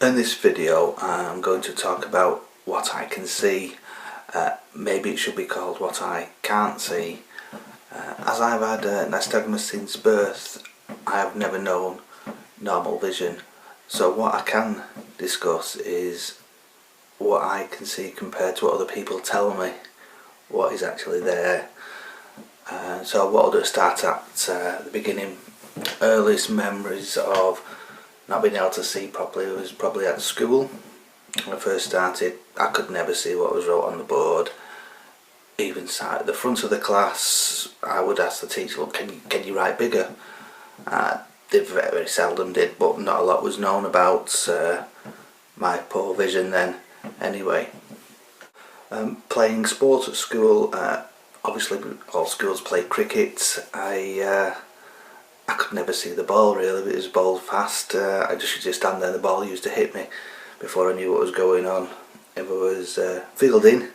In this video I'm going to talk about what I can see. Maybe it should be called what I can't see. As I've had nystagmus since birth, I have never known normal vision. So what I can discuss is what I can see compared to what other people tell me what is actually there. So what I'll do is start at the beginning. Earliest memories of not being able to see properly was probably at school. When I first started, I could never see what was wrote on the board. Even sat at the front of the class, I would ask the teacher, "Look, can you write bigger?" They very seldom did, but not a lot was known about my poor vision then. Anyway, playing sports at school. Obviously, all schools play cricket. I could never see the ball really. It was bowled fast. I just used to stand there and the ball used to hit me before I knew what was going on. If it was fielding,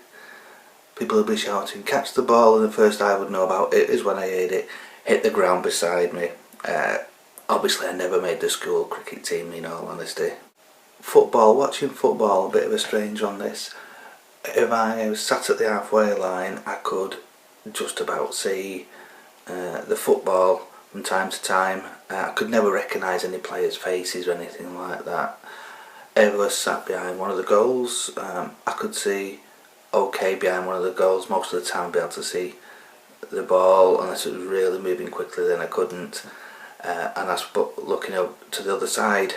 people would be shouting, "Catch the ball," and the first I would know about it is when I heard it hit the ground beside me. Obviously I never made the school cricket team, in all honesty. Football, watching football, a bit of a strange on this. If I was sat at the halfway line, I could just about see the football from time to time. I could never recognise any players' faces or anything like that. If I was sat behind one of the goals, I could see okay behind one of the goals. Most of the time I'd be able to see the ball, unless it was really moving quickly, then I couldn't. And as looking up to the other side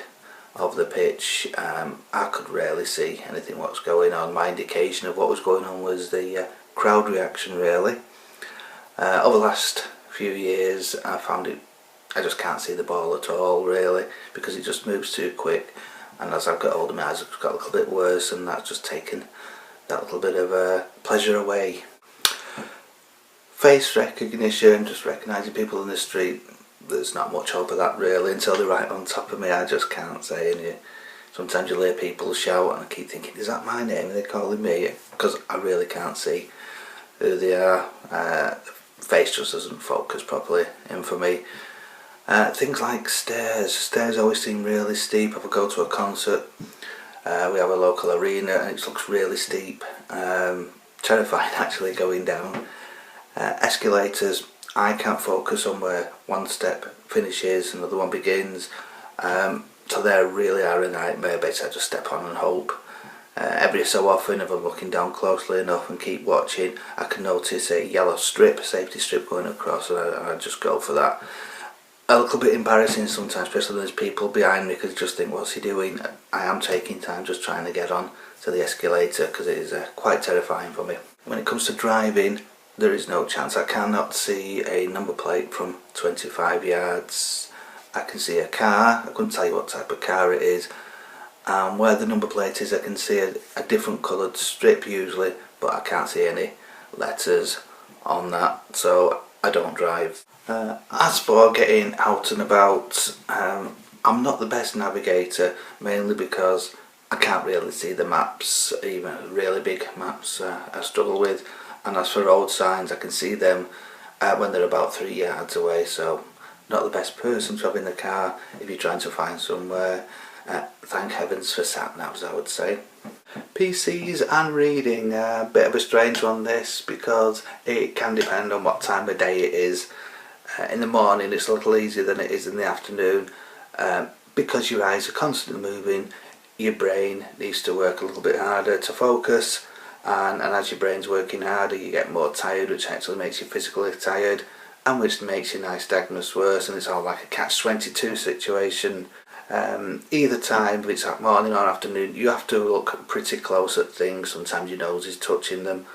of the pitch, I could rarely see anything what's going on. My indication of what was going on was the crowd reaction really. Over the last few years I found I just can't see the ball at all really, because it just moves too quick, and as I've got older my eyes have got a little bit worse, and that's just taken that little bit of pleasure away. Face recognition, just recognising people in the street, there's not much hope of that really until they're right on top of me. I just can't say, and sometimes you'll hear people shout and I keep thinking, is that my name? Are they calling me? Because I really can't see who they are. Face just doesn't focus properly in for me. Things like stairs always seem really steep. If I go to a concert, we have a local arena and it looks really steep, terrifying actually going down. Escalators, I can't focus on where one step finishes and another one begins, so they really are a nightmare. Basically I just step on and hope. Every so often, if I'm looking down closely enough and keep watching, I can notice a yellow strip, safety strip going across, and I just go for that. A little bit embarrassing sometimes, especially when there's people behind me, because you just think, what's he doing? I am taking time just trying to get on to the escalator, because it is quite terrifying for me. When it comes to driving, there is no chance. I cannot see a number plate from 25 yards. I can see a car, I couldn't tell you what type of car it is. Where the number plate is, I can see a different coloured strip usually, but I can't see any letters on that, so I don't drive. As for getting out and about, I'm not the best navigator, mainly because I can't really see the maps, even really big maps I struggle with. And as for road signs, I can see them when they're about 3 yards away, so not the best person to have in the car if you're trying to find somewhere. Thank heavens for sat-navs, I would say. PCs and reading, a bit of a strange one this, because it can depend on what time of day it is. In the morning it's a little easier than it is in the afternoon, because your eyes are constantly moving. Your brain needs to work a little bit harder to focus, and as your brain's working harder you get more tired, which actually makes you physically tired, and which makes your nystagmus worse, and it's all like a catch-22 situation. Either time, if it's at morning or afternoon, you have to look pretty close at things. Sometimes your nose is touching them,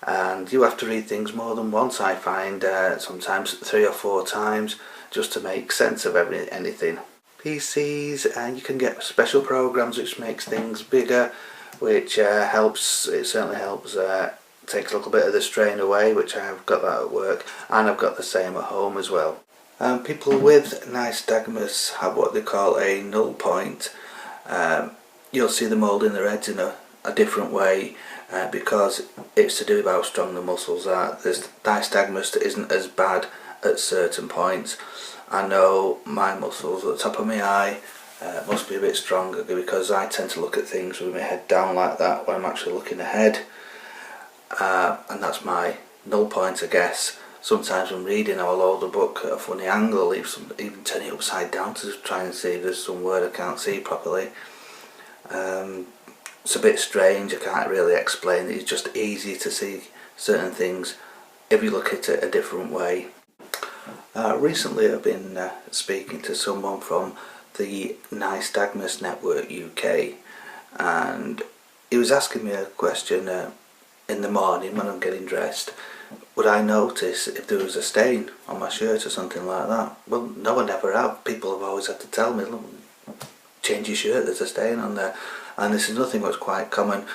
and you have to read things more than once, I find, sometimes 3 or 4 times, just to make sense of anything. PCs, and you can get special programs which makes things bigger, which helps. It certainly helps, takes a little bit of the strain away, which I've got that at work, and I've got the same at home as well. People with nystagmus have what they call a null point. You'll see them holding their heads in a different way, because it's to do with how strong the muscles are. There's nystagmus that isn't as bad at certain points. I know my muscles at the top of my eye must be a bit stronger, because I tend to look at things with my head down like that when I'm actually looking ahead, and that's my null point, I guess. Sometimes when reading, I'll hold the book at a funny angle, even turn it upside down to try and see if there's some word I can't see properly. It's a bit strange, I can't really explain it. It's just easy to see certain things if you look at it a different way. Recently I've been speaking to someone from the Nystagmus Network UK, and he was asking me a question in the morning when I'm getting dressed. Would I notice if there was a stain on my shirt or something like that? Well, no, I never have. People have always had to tell me, look, change your shirt, there's a stain on there. And this is nothing that's quite common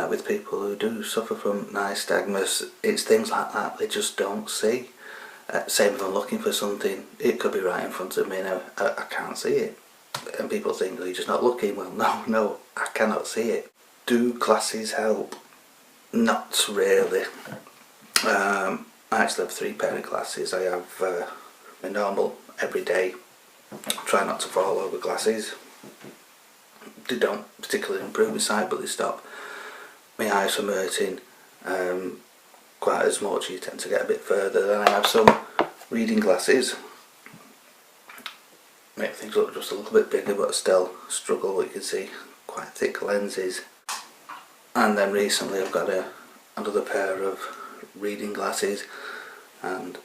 with people who do suffer from nystagmus. It's things like that they just don't see. Same if I'm looking for something, it could be right in front of me and I can't see it. And people think, oh, you're just not looking. Well, no, I cannot see it. Do glasses help? Not really. I actually have 3 pair of glasses. I have my normal everyday, try not to fall over glasses. They don't particularly improve my sight, but they stop my eyes from hurting quite as much. You tend to get a bit further. Then I have some reading glasses, make things look just a little bit bigger, but still struggle. You can see quite thick lenses. And then recently I've got another pair of reading glasses, and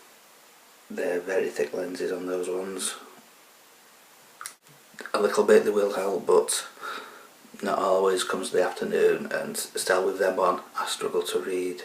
they're very thick lenses on those ones. A little bit they will help, but not always. Comes the afternoon and still with them on I struggle to read.